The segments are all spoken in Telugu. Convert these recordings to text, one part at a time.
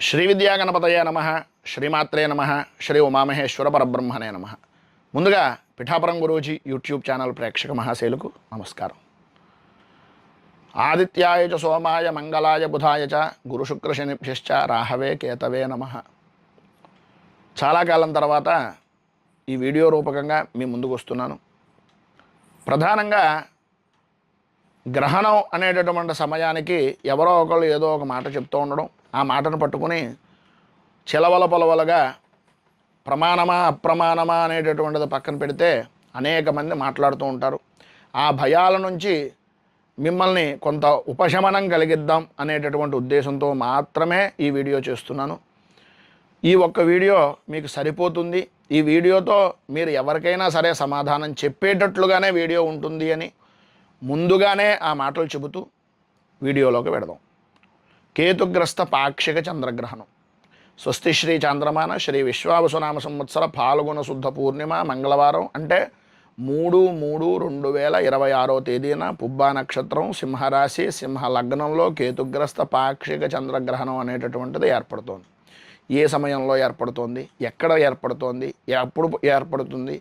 శ్రీ విద్యాగణపతయే నమ, శ్రీమాత్రే నమ, శ్రీ ఉమామహేశ్వర పరబ్రహ్మణే నమ. ముందుగా పిఠాపురం గురూజీ యూట్యూబ్ ఛానల్ ప్రేక్షక మహాశైలకు నమస్కారం. ఆదిత్యాయ చ సోమాయ మంగళాయ బుధాయ చ గురుశుక్రశనిభ్యశ్చ రాహవే కేతవే నమ. చాలా కాలం తర్వాత ఈ వీడియో రూపకంగా మీ ముందుకు వస్తున్నాను. ప్రధానంగా గ్రహణం అనేటటువంటి సమయానికి ఎవరో ఒకళ్ళు ఏదో ఒక మాట చెప్తూ ఉండడం, ఆ మాటను పట్టుకుని చిలవల పొలవలుగా ప్రమాణమా అప్రమాణమా అనేటటువంటిది పక్కన పెడితే అనేక మంది మాట్లాడుతూ ఉంటారు. ఆ భయాల నుంచి మిమ్మల్ని కొంత ఉపశమనం కలిగిద్దాం అనేటటువంటి ఉద్దేశంతో మాత్రమే ఈ వీడియో చేస్తున్నాను. ఈ ఒక్క వీడియో మీకు సరిపోతుంది. ఈ వీడియోతో మీరు ఎవరికైనా సరే సమాధానం చెప్పేటట్లుగానే వీడియో ఉంటుంది అని ముందుగానే ఆ మాటలు చెబుతూ వీడియోలోకి వెడదాం. కేతుగ్రస్త పాక్షిక చంద్రగ్రహణం. స్వస్తి శ్రీ చాంద్రమాన శ్రీ విశ్వావసునామ సంవత్సర పాల్గొన శుద్ధ పూర్ణిమ మంగళవారం, అంటే 3/3/2026 తేదీన పుబ్బా నక్షత్రం, సింహరాశి, సింహ లగ్నంలో కేతుగ్రస్త పాక్షిక చంద్రగ్రహణం అనేటటువంటిది ఏర్పడుతోంది. ఏ సమయంలో ఏర్పడుతోంది, ఎక్కడ ఏర్పడుతోంది, ఎప్పుడు ఏర్పడుతుంది,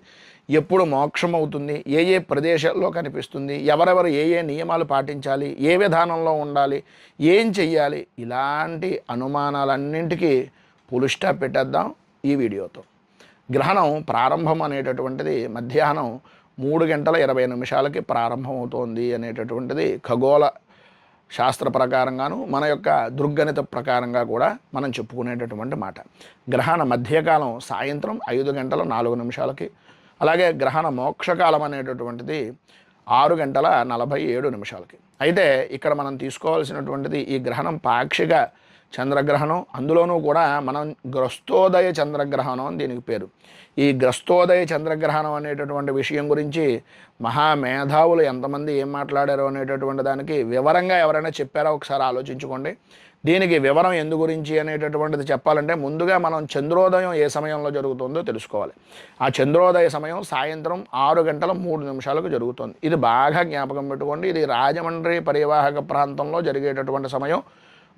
ఎప్పుడు మోక్షం అవుతుంది, ఏ ఏ ప్రదేశాల్లో కనిపిస్తుంది, ఎవరెవరు ఏ ఏ నియమాలు పాటించాలి, ఏ విధానంలో ఉండాలి, ఏం చెయ్యాలి, ఇలాంటి అనుమానాలన్నింటికీ ఫుల్ స్టాప్ పెట్టేద్దాం ఈ వీడియోతో. గ్రహణం ప్రారంభం అనేటటువంటిది మధ్యాహ్నం 3:20 ప్రారంభం అవుతోంది అనేటటువంటిది ఖగోళ శాస్త్ర ప్రకారంగాను మన యొక్క దుర్గణిత ప్రకారంగా కూడా మనం చెప్పుకునేటటువంటి మాట. గ్రహణ మధ్యకాలం సాయంత్రం 5:04, అలాగే గ్రహణ మోక్షకాలం అనేటటువంటిది 6:47. అయితే ఇక్కడ మనం తీసుకోవాల్సినటువంటిది ఈ గ్రహణం పాక్షిక చంద్రగ్రహణం, అందులోనూ కూడా మనం గ్రస్తోదయ చంద్రగ్రహణం అని దీనికి పేరు. ఈ గ్రస్తోదయ చంద్రగ్రహణం అనేటటువంటి విషయం గురించి మహామేధావులు ఎంతమంది ఏం మాట్లాడారో అనేటటువంటి దానికి వివరంగా ఎవరైనా చెప్పారో ఒకసారి ఆలోచించుకోండి. దీనికి వివరం ఎందు గురించి అనేటటువంటిది చెప్పాలంటే ముందుగా మనం చంద్రోదయం ఏ సమయంలో జరుగుతుందో తెలుసుకోవాలి. ఆ చంద్రోదయ సమయం సాయంత్రం 6:03 జరుగుతుంది. ఇది బాగా జ్ఞాపకం పెట్టుకోండి. ఇది రాజమండ్రి పరివాహక ప్రాంతంలో జరిగేటటువంటి సమయం.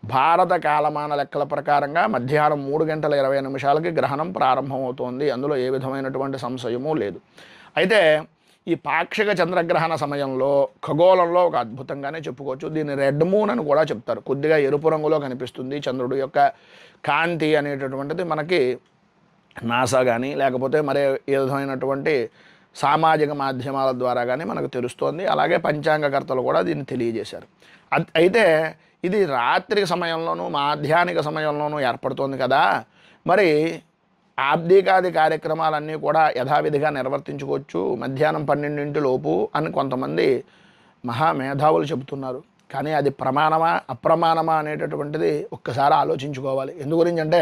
భారత కాలమాన లెక్కల ప్రకారంగా మధ్యాహ్నం 3:20 గ్రహణం ప్రారంభమవుతోంది. అందులో ఏ విధమైనటువంటి సంశయమూ లేదు. అయితే ఈ పాక్షిక చంద్రగ్రహణ సమయంలో ఖగోళంలో ఒక అద్భుతంగానే చెప్పుకోవచ్చు. దీన్ని రెడ్ మూన్ అని కూడా చెప్తారు. కొద్దిగా ఎరుపు రంగులో కనిపిస్తుంది. చంద్రుడు యొక్క కాంతి అనేటటువంటిది మనకి నాసా కానీ లేకపోతే మరే ఏ విధమైనటువంటి సామాజిక మాధ్యమాల ద్వారా కానీ మనకు తెలుస్తోంది. అలాగే పంచాంగకర్తలు కూడా దీన్ని తెలియజేశారు. అయితే ఇది రాత్రి సమయంలోనూ మాధ్యాహ్నిక సమయంలోనూ ఏర్పడుతోంది కదా, మరి ఆబ్దికాది కార్యక్రమాలన్నీ కూడా యథావిధిగా నిర్వర్తించుకోవచ్చు మధ్యాహ్నం 12 లోపు అని కొంతమంది మహామేధావులు చెబుతున్నారు. కానీ అది ప్రమాణమా అప్రమాణమా అనేటటువంటిది ఒక్కసారి ఆలోచించుకోవాలి. ఎందు గురించి అంటే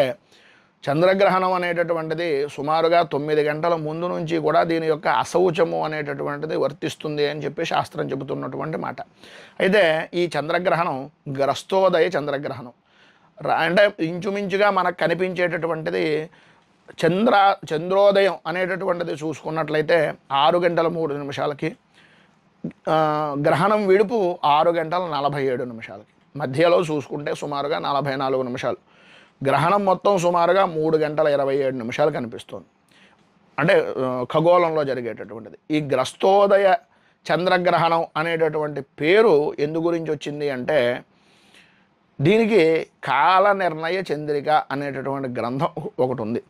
చంద్రగ్రహణం అనేటటువంటిది సుమారుగా 9 గంటల ముందు నుంచి కూడా దీని యొక్క అశౌచము అనేటటువంటిది వర్తిస్తుంది అని చెప్పి శాస్త్రం చెబుతున్నటువంటి మాట. అయితే ఈ చంద్రగ్రహణం గ్రస్తోదయ చంద్రగ్రహణం అంటే ఇంచుమించుగా మనకు కనిపించేటటువంటిది చంద్రోదయం అనేటటువంటిది చూసుకున్నట్లయితే 6:03 గ్రహణం విడుపు 6:47 మధ్యలో చూసుకుంటే సుమారుగా 44 నిమిషాలు. గ్రహణం మొత్తం సుమారుగా 3:27 కనిపిస్తుంది. అంటే ఖగోళంలో జరిగేటటువంటిది ఈ గ్రస్తోదయ చంద్రగ్రహణం అనేటటువంటి పేరు ఎందు గురించి వచ్చింది అంటే దీనికి కాల నిర్ణయ చంద్రిక అనేటటువంటి గ్రంథం ఒకటి ఉంది.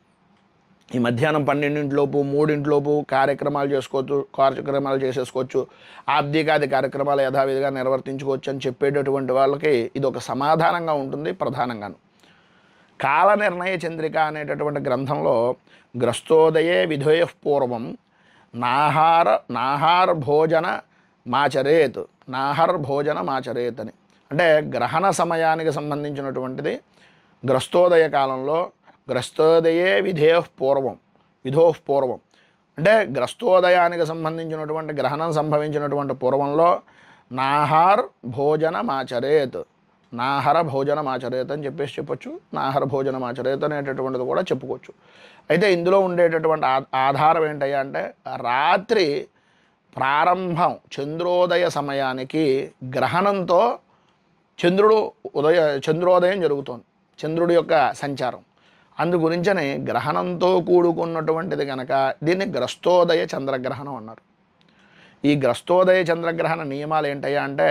ఈ మధ్యాహ్నం 12 లోపు 3 లోపు కార్యక్రమాలు చేసేసుకోవచ్చు, ఆబ్దికాది కార్యక్రమాలు యథావిధిగా నిర్వర్తించుకోవచ్చు అని చెప్పేటటువంటి వాళ్ళకి ఇది ఒక సమాధానంగా ఉంటుంది. ప్రధానంగాను కాల నిర్ణయ చంద్రిక అనేటటువంటి గ్రంథంలో గ్రస్తోదయే విధేయ పూర్వం నాహార భోజన మాచరేత్ అని, అంటే గ్రహణ సమయానికి సంబంధించినటువంటిది గ్రస్తోదయ కాలంలో గ్రస్తోదయే విధోః పూర్వం అంటే గ్రస్తోదయానికి సంబంధించినటువంటి గ్రహణం సంభవించినటువంటి పూర్వంలో నాహార భోజనమాచరేత్ అని చెప్పొచ్చు. నాహర భోజనమాచరేత్ అనేటటువంటిది కూడా చెప్పుకోవచ్చు. అయితే ఇందులో ఉండేటటువంటి ఆధారం ఏంటయ్యా అంటే రాత్రి ప్రారంభం చంద్రోదయ సమయానికి గ్రహణంతో చంద్రోదయం జరుగుతోంది. చంద్రుడి యొక్క సంచారం. అందు గురించనే గ్రహణంతో కూడుకున్నటువంటిది కనుక దీన్ని గ్రస్తోదయ చంద్రగ్రహణం అన్నారు. ఈ గ్రస్తోదయ చంద్రగ్రహణ నియమాలు ఏంటయ్యా అంటే,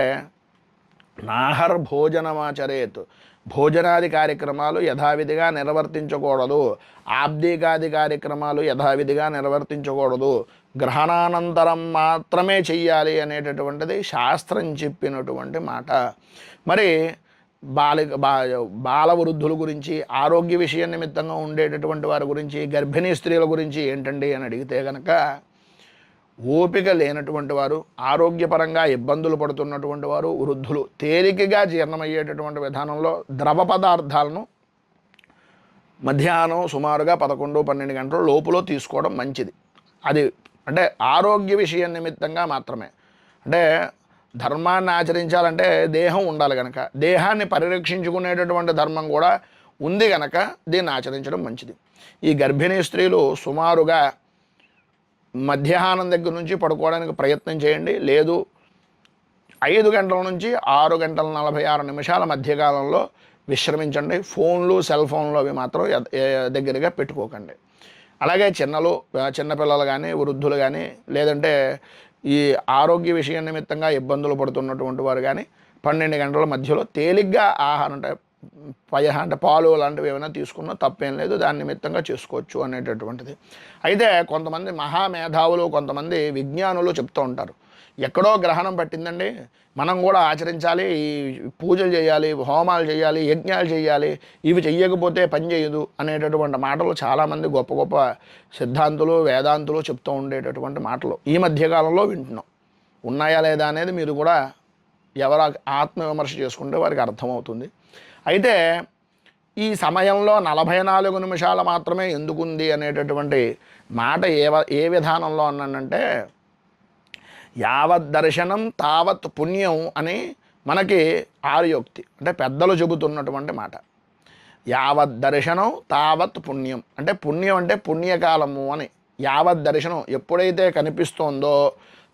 నాహర్ భోజనమాచరేత్, భోజనాది కార్యక్రమాలు యథావిధిగా నిర్వర్తించకూడదు, ఆబ్దికాది కార్యక్రమాలు యథావిధిగా నిర్వర్తించకూడదు, గ్రహణానంతరం మాత్రమే చెయ్యాలి అనేటటువంటిది శాస్త్రం చెప్పినటువంటి మాట. మరి బాల వృద్ధుల గురించి, ఆరోగ్య విషయ నిమిత్తంగా ఉండేటటువంటి వారి గురించి, గర్భిణీ స్త్రీల గురించి ఏంటండి అని అడిగితే కనుక, ఓపిక లేనటువంటి వారు, ఆరోగ్యపరంగా ఇబ్బందులు పడుతున్నటువంటి వారు, వృద్ధులు తేలికగా జీర్ణమయ్యేటటువంటి విధానంలో ద్రవ పదార్థాలను మధ్యాహ్నం సుమారుగా 11-12 గంటల లోపులో తీసుకోవడం మంచిది. అది అంటే ఆరోగ్య విషయం నిమిత్తంగా మాత్రమే. అంటే ధర్మాన్ని ఆచరించాలంటే దేహం ఉండాలి కనుక, దేహాన్ని పరిరక్షించుకునేటటువంటి ధర్మం కూడా ఉంది కనుక దీన్ని ఆచరించడం మంచిది. ఈ గర్భిణీ స్త్రీలు సుమారుగా మధ్యాహ్నం దగ్గర నుంచి పడుకోవడానికి ప్రయత్నం చేయండి. లేదు 5 గంటల నుంచి 6 గంటల 46 నిమిషాల మధ్యకాలంలో విశ్రమించండి. ఫోన్లు, సెల్ ఫోన్లు అవి మాత్రం దగ్గరగా పెట్టుకోకండి. అలాగే చిన్నపిల్లలు కానీ, వృద్ధులు కానీ, లేదంటే ఈ ఆరోగ్య విషయం నిమిత్తంగా ఇబ్బందులు పడుతున్నటువంటి వారు కానీ 12 గంటల మధ్యలో తేలిగ్గా ఆహారం అంటే పాలు లాంటివి ఏమైనా తీసుకున్నా తప్పేం లేదు, దాని నిమిత్తంగా చేసుకోవచ్చు అనేటటువంటిది. అయితే కొంతమంది మహామేధావులు, కొంతమంది విజ్ఞానులు చెప్తూ ఉంటారు, ఎక్కడో గ్రహణం పట్టిందండి, మనం కూడా ఆచరించాలి, ఈ పూజలు చేయాలి, హోమాలు చేయాలి, యజ్ఞాలు చేయాలి, ఇవి చెయ్యకపోతే పని చేయదు అనేటటువంటి మాటలు చాలామంది గొప్ప గొప్ప సిద్ధాంతులు, వేదాంతులు చెప్తూ ఉండేటటువంటి మాటలు ఈ మధ్యకాలంలో వింటున్నాం. ఉన్నాయా లేదా అనేది మీరు కూడా ఎవరు ఆత్మవిమర్శ చేసుకుంటే వారికి అర్థమవుతుంది. అయితే ఈ సమయంలో 44 నిమిషాలు మాత్రమే ఎందుకుంది అనేటటువంటి మాట ఏ విధానంలో అన్నానంటే, యావత్ దర్శనం తావత్ పుణ్యం అని మనకి ఆర్యోక్తి, అంటే పెద్దలు చెబుతున్నటువంటి మాట. యావత్ దర్శనం తావత్ పుణ్యం అంటే పుణ్యం అంటే పుణ్యకాలము అని. యావత్ దర్శనం ఎప్పుడైతే కనిపిస్తోందో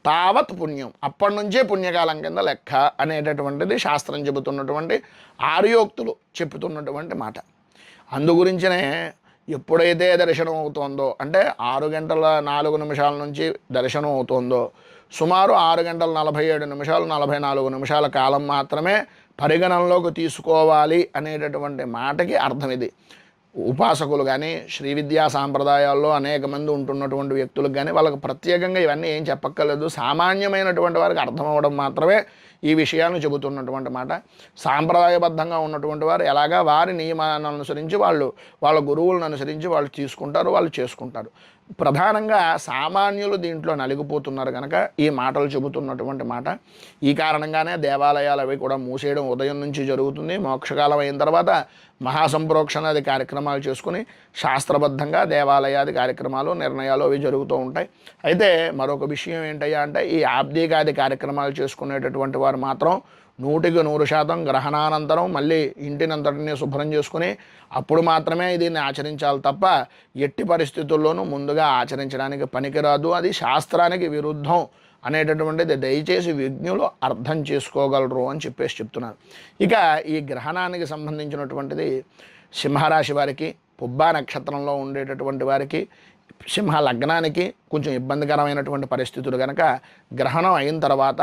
తావత్ పుణ్యం, అప్పటి నుంచే పుణ్యకాలం కింద లెక్క అనేటటువంటిది శాస్త్రం చెబుతున్నటువంటి ఆర్యోక్తులు చెబుతున్నటువంటి మాట. అందు గురించనే ఎప్పుడైతే దర్శనం అవుతోందో, అంటే 6 గంటల 4 నిమిషాల నుంచి దర్శనం అవుతోందో, సుమారు 6 గంటల 47 నిమిషాలు 44 నిమిషాల కాలం మాత్రమే పరిగణనలోకి తీసుకోవాలి అనేటటువంటి మాటకి అర్థం ఇది. ఉపాసకులు కానీ, శ్రీ విద్యా సాంప్రదాయాల్లో అనేక మంది ఉంటున్నటువంటి వ్యక్తులకు కానీ వాళ్ళకు ప్రత్యేకంగా ఇవన్నీ ఏం చెప్పక్కర్లేదు. సామాన్యమైనటువంటి వారికి అర్థమవడం మాత్రమే ఈ విషయాన్ని చెబుతున్నటువంటి మాట. సాంప్రదాయబద్ధంగా ఉన్నటువంటి వారు ఎలాగా వారి నియమాలను అనుసరించి వాళ్ళ గురువులను అనుసరించి వాళ్ళు తీసుకుంటారు, వాళ్ళు చేసుకుంటారు. ప్రధానంగా సామాన్యులు దీంట్లో నలిగిపోతున్నారు కనుక ఈ మాటలు చెబుతున్నటువంటి మాట. ఈ కారణంగానే దేవాలయాలు అవి కూడా మూసేయడం ఉదయం నుంచి జరుగుతుంది. మోక్షకాలం అయిన తర్వాత మహాసంప్రోక్షణాది కార్యక్రమాలు చేసుకుని శాస్త్రబద్ధంగా దేవాలయాది కార్యక్రమాలు, నిర్ణయాలు అవి జరుగుతూ ఉంటాయి. అయితే మరొక విషయం ఏంటయ్యా అంటే, ఈ ఆబ్దికాది కార్యక్రమాలు చేసుకునేటటువంటి వారు మాత్రం 100% గ్రహణానంతరం మళ్ళీ ఇంటినంతటినీ శుభ్రం చేసుకుని అప్పుడు మాత్రమే దీన్ని ఆచరించాలి తప్ప ఎట్టి పరిస్థితుల్లోనూ ముందుగా ఆచరించడానికి పనికిరాదు. అది శాస్త్రానికి విరుద్ధం అనేటటువంటిది దయచేసి విజ్ఞులు అర్థం చేసుకోగలరు అని చెప్తున్నారు. ఇక ఈ గ్రహణానికి సంబంధించినటువంటిది సింహరాశి వారికి, పుబ్బా నక్షత్రంలో ఉండేటటువంటి వారికి, సింహ లగ్నానికి కొంచెం ఇబ్బందికరమైనటువంటి పరిస్థితులు కనుక గ్రహణం అయిన తర్వాత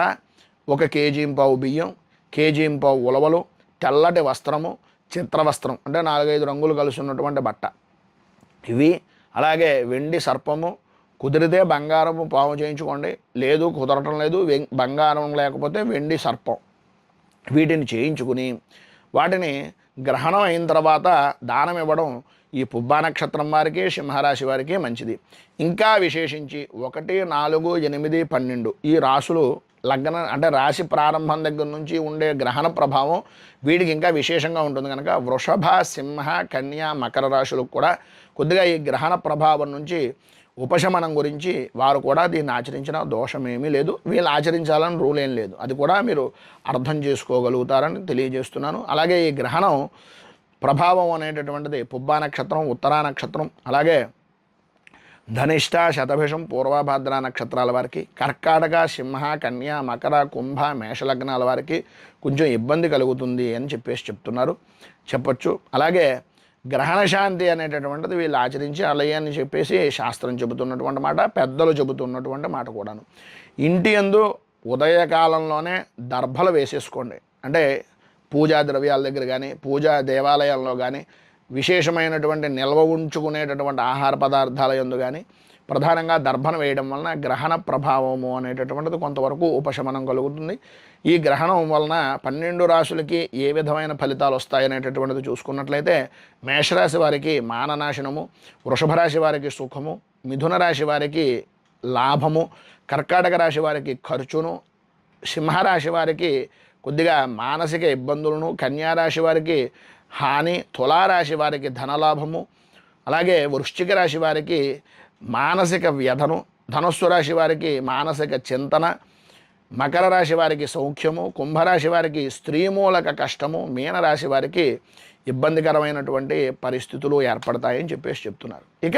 1 కేజీ బియ్యం, కేజీ ఉలవలు, తెల్లటి వస్త్రము, చిత్రవస్త్రం అంటే 4-5 రంగులు కలిసి ఉన్నటువంటి బట్ట ఇవి, అలాగే వెండి సర్పము, కుదిరితే బంగారము పాము చేయించుకోండి, లేదు కుదరటం లేదు బంగారం లేకపోతే వెండి సర్పం, వీటిని చేయించుకుని వాటిని గ్రహణం అయిన తర్వాత దానం ఇవ్వడం ఈ పుబ్బా నక్షత్రం వారికి, సింహరాశి వారికి మంచిది. ఇంకా విశేషించి 1, 4, 8, 12 ఈ రాశులు లగ్నం అంటే రాశి ప్రారంభం దగ్గర నుంచి ఉండే గ్రహణ ప్రభావం వీడికి ఇంకా విశేషంగా ఉంటుంది కనుక వృషభ, సింహ, కన్య, మకర రాశులకు కూడా కొద్దిగా ఈ గ్రహణ ప్రభావం నుంచి ఉపశమనం గురించి వారు కూడా దీన్ని ఆచరించిన దోషమేమీ లేదు. వీళ్ళు ఆచరించాలని రూల్ ఏం లేదు. అది కూడా మీరు అర్థం చేసుకోగలుగుతారని తెలియజేస్తున్నాను. అలాగే ఈ గ్రహణం ప్రభావం అనేటటువంటిది పుబ్బా నక్షత్రం, ఉత్తరా నక్షత్రం, అలాగే ధనిష్ట, శతభిషం, పూర్వభాద్ర నక్షత్రాల వారికి, కర్కాటక, సింహ, కన్య, మకర, కుంభ, మేషలగ్నాల వారికి కొంచెం ఇబ్బంది కలుగుతుంది అని చెప్తున్నారు, చెప్పచ్చు. అలాగే గ్రహణ శాంతి అనేటటువంటిది వీళ్ళు ఆచరించి అలాయని చెప్పేసి శాస్త్రం చెబుతున్నటువంటి మాట, పెద్దలు చెబుతున్నటువంటి మాట కూడాను. ఇంటి యందు ఉదయకాలంలోనే దర్భలు వేసేసుకోండి. అంటే పూజా ద్రవ్యాల దగ్గర కానీ, పూజా దేవాలయాల్లో కానీ, విశేషమైనటువంటి నిల్వ ఉంచుకునేటటువంటి ఆహార పదార్థాల యందు కానీ ప్రధానంగా దర్భన వేయడం వలన గ్రహణ ప్రభావము అనేటటువంటిది కొంతవరకు ఉపశమనం కలుగుతుంది. ఈ గ్రహణం వలన 12 రాశులకి ఏ విధమైన ఫలితాలు వస్తాయనేటటువంటిది చూసుకున్నట్లయితే మేషరాశి వారికి మాననాశనము, వృషభ రాశి వారికి సుఖము, మిథున రాశి వారికి లాభము, కర్కాటక రాశి వారికి ఖర్చును, సింహరాశి వారికి కొద్దిగా మానసిక ఇబ్బందులను, కన్యారాశి వారికి హాని, తులారాశి వారికి ధనలాభము, అలాగే వృశ్చిక రాశి వారికి మానసిక వ్యధను, ధనుస్సు రాశి వారికి మానసిక చింతన, మకర రాశి వారికి సౌఖ్యము, కుంభరాశి వారికి స్త్రీమూలక కష్టము, మీనరాశి వారికి ఇబ్బందికరమైనటువంటి పరిస్థితులు ఏర్పడతాయని చెప్తున్నారు. ఇక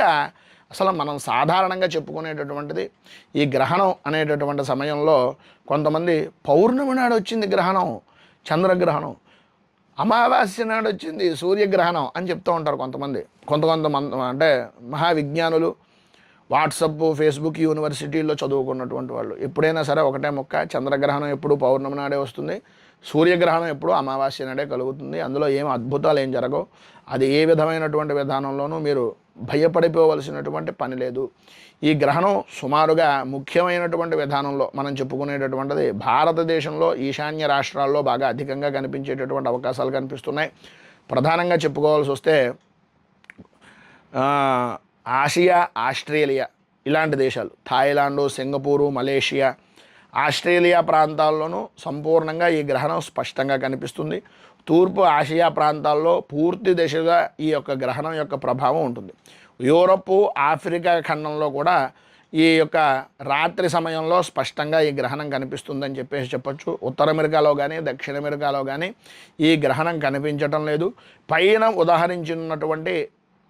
అసలు మనం సాధారణంగా చెప్పుకునేటటువంటిది ఈ గ్రహణం అనేటటువంటి సమయంలో కొంతమంది పౌర్ణమి నాడు వచ్చింది గ్రహణం, చంద్రగ్రహణం, అమావాస్య నాడు వచ్చింది సూర్యగ్రహణం అని చెప్తూ ఉంటారు కొంతమంది. కొంతమంది అంటే మహావిజ్ఞానులు, వాట్సప్, ఫేస్బుక్, యూనివర్సిటీల్లో చదువుకున్నటువంటి వాళ్ళు ఎప్పుడైనా సరే ఒకటే మొక్క, చంద్రగ్రహణం ఎప్పుడు పౌర్ణమి నాడే వస్తుంది, సూర్యగ్రహణం ఎప్పుడు అమావాస్య నాడే కలుగుతుంది, అందులో ఏం అద్భుతాలు ఏం జరగవు, అది ఏ విధమైనటువంటి విధానంలోనూ మీరు భయపడిపోవలసినటువంటి పని లేదు. ఈ గ్రహణం సుమారుగా ముఖ్యమైనటువంటి విధానంలో మనం చెప్పుకునేటటువంటిది భారతదేశంలో ఈశాన్య రాష్ట్రాల్లో బాగా అధికంగా కనిపించేటటువంటి అవకాశాలు కనిపిస్తున్నాయి. ప్రధానంగా చెప్పుకోవాల్సి వస్తే ఆసియా, ఆస్ట్రేలియా ఇలాంటి దేశాలు, థాయిలాండు, సింగపూరు, మలేషియా, ఆస్ట్రేలియా ప్రాంతాల్లోనూ సంపూర్ణంగా ఈ గ్రహణం స్పష్టంగా కనిపిస్తుంది. తూర్పు ఆసియా ప్రాంతాల్లో పూర్తి దిశగా ఈ యొక్క గ్రహణం యొక్క ప్రభావం ఉంటుంది. యూరప్, ఆఫ్రికా ఖండంలో కూడా ఈ యొక్క రాత్రి సమయంలో స్పష్టంగా ఈ గ్రహణం కనిపిస్తుందని చెప్పొచ్చు. ఉత్తర అమెరికాలో కానీ, దక్షిణ అమెరికాలో కానీ ఈ గ్రహణం కనిపించటం లేదు. పైన ఉదాహరించినటువంటి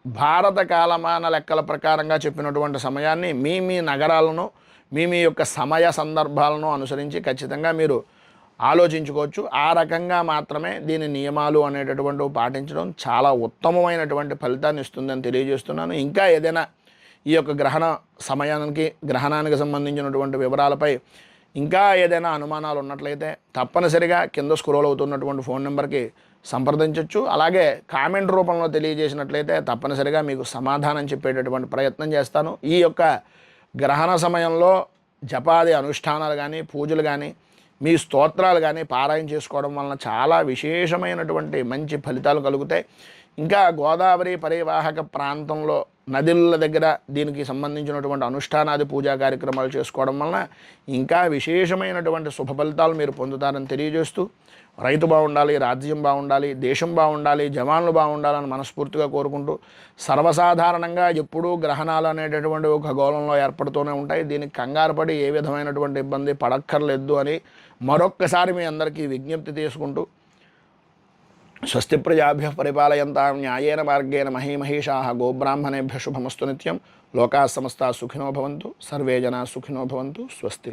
భారత కాలమాన లెక్కల ప్రకారంగా చెప్పినటువంటి సమయాన్ని మీ నగరాలను, మీ యొక్క సమయ సందర్భాలను అనుసరించి ఖచ్చితంగా మీరు ఆలోచించుకోవచ్చు. ఆ రకంగా మాత్రమే దీని నియమాలు అనేటటువంటివి పాటించడం చాలా ఉత్తమమైనటువంటి ఫలితాన్ని ఇస్తుందని తెలియజేస్తున్నాను. ఇంకా ఏదైనా ఈ యొక్క గ్రహణానికి సంబంధించినటువంటి వివరాలపై ఇంకా ఏదైనా అనుమానాలు ఉన్నట్లయితే తప్పనిసరిగా కింద స్క్రోల్ అవుతున్నటువంటి ఫోన్ నెంబర్కి సంప్రదించవచ్చు. అలాగే కామెంట్ రూపంలో తెలియజేసినట్లయితే తప్పనిసరిగా మీకు సమాధానం చెప్పేటటువంటి ప్రయత్నం చేస్తాను. ఈ యొక్క గ్రహణ సమయంలో జపాది అనుష్ఠానాలు కానీ, పూజలు కానీ, మీ స్తోత్రాలు కానీ పారాయణ చేసుకోవడం వలన చాలా విశేషమైనటువంటి మంచి ఫలితాలు కలుగుతాయి. ఇంకా గోదావరి పరివాహక ప్రాంతంలో నదుల దగ్గర దీనికి సంబంధించినటువంటి అనుష్ఠానాది పూజా కార్యక్రమాలు చేసుకోవడం వలన ఇంకా విశేషమైనటువంటి శుభ ఫలితాలు మీరు పొందుతారని తెలియజేస్తూ, రైతు బాగుండాలి, రాజ్యం బాగుండాలి, దేశం బాగుండాలి, జవాన్లు బాగుండాలని మనస్ఫూర్తిగా కోరుకుంటూ, సర్వసాధారణంగా ఎప్పుడూ గ్రహణాలు అనేటటువంటి ఒక ఖగోళంలో ఏర్పడుతూనే ఉంటాయి. దీనికి కంగారు పడి ఏ విధమైనటువంటి ఇబ్బంది పడక్కర్లేదు అని మరొక్కసారి మీ అందరికీ విజ్ఞప్తి తీసుకుంటూ, స్వస్తి ప్రజాభ్యః పరిపాలయంతాం న్యాయేన మార్గేణ మహీమహీషాః గోబ్రాహ్మణేభ్యः శుభమస్తు నిత్యం. లోకాः సమస్తాः సుఖినో భవంతు, సర్వే జనాः సుఖినో భవంతు. స్వస్తి.